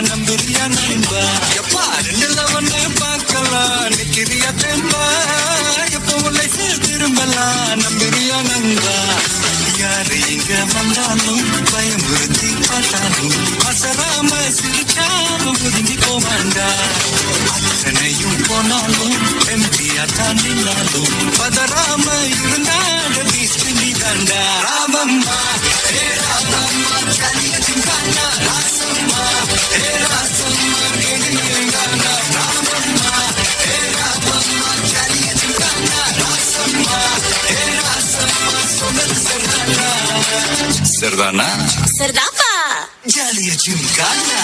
நம்புறியா நண்பா? எப்பா 2ல 1 பார்க்கலாம் நிக்கிறியா தெம்பா? எப்போ உன்னை திரும்பலாம் நம்புறியா நண்பா? யாரு இங்க வந்தாலும் பயமுறுத்தி பார்த்தாலும் அசராம சிரிக்காம ஒதுங்கி போவாண்டா. அத்தனையும் போனாலும் எம்டியா தாண்டினாலும் பதறாம இருந்தாட பீஸ்ட் நீ தாண்டா. ராமம்மா ஹே ராமம்மா ஜல்லியதிங்கானா ராசம்மா ஹே ராசம்மா கேடியங்கானா. ராமம்மா ஹே ராமம்மா ஜல்லியதிங்கானா ராசம்மா ஹே ராசம்மா சொன்னது சரிதானா? சரிதானா? சரிதாப்பா. ஜல்லியதிங்கானா.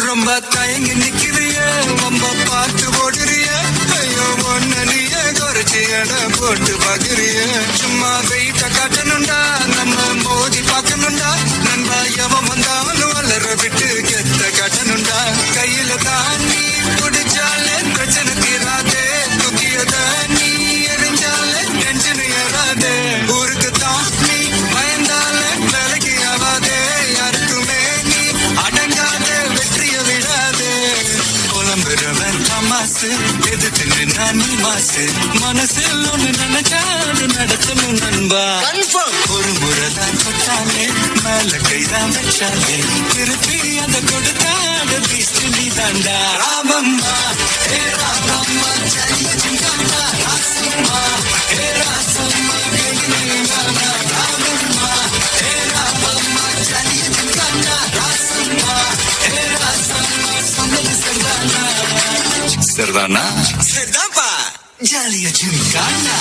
ரொம்ப தயங்கி நிக்கிறிய ரொம்ப பார்த்து ஓடுறிய. ஐயோ ஒன்னு நீய குறைச்சி இடம் போட்டு பாக்குறிய. சும்மா வெயிட்ட காட்டணுண்டா நம்ம மோதி பார்க்கணுண்டா. நண்பா எவன் வந்தாலும் வளர விட்டு கெத்த காட்டணுண்டா. கையில தாண்டி குடிச்சாலே பிரச்சனை தீராதே. தூக்கியத நீ எரிஞ்சாலே டென்ஷன் ஏறாதே. ஊருக்கு தான் நீ பயந்தாலே வேலைக்கு ஆவாதே. யாருக்குமே நீ அடங்காத வெற்றிய விடாதே. புலம்புறவன் தமாசு எதிர்த்து நின்னா நீ மாசு. மனசில் ஒண்ணு நினைச்சாது நடத்தணும் நண்பா. ஒரு முறைதான் தொட்டாலே மேல கைதான் வச்சாலே திருப்பி அதை கொடுத்தாட பீஸ்ட் நீ தாண்டா. ராமம்மா ஹே ராமம்மா ஜல்லியதிங்கானா ராசம்மா ஹே ராசம்மா கேடியங்கானா. ராமம்மா ஹே ராமம்மா ஜல்லியதிங்கானா ராசம்மா ஹே ராசம்மா சொன்னது சரிதானா? சரிதானா? சரிதாப்பா. ஜல்லியதிங்கானா.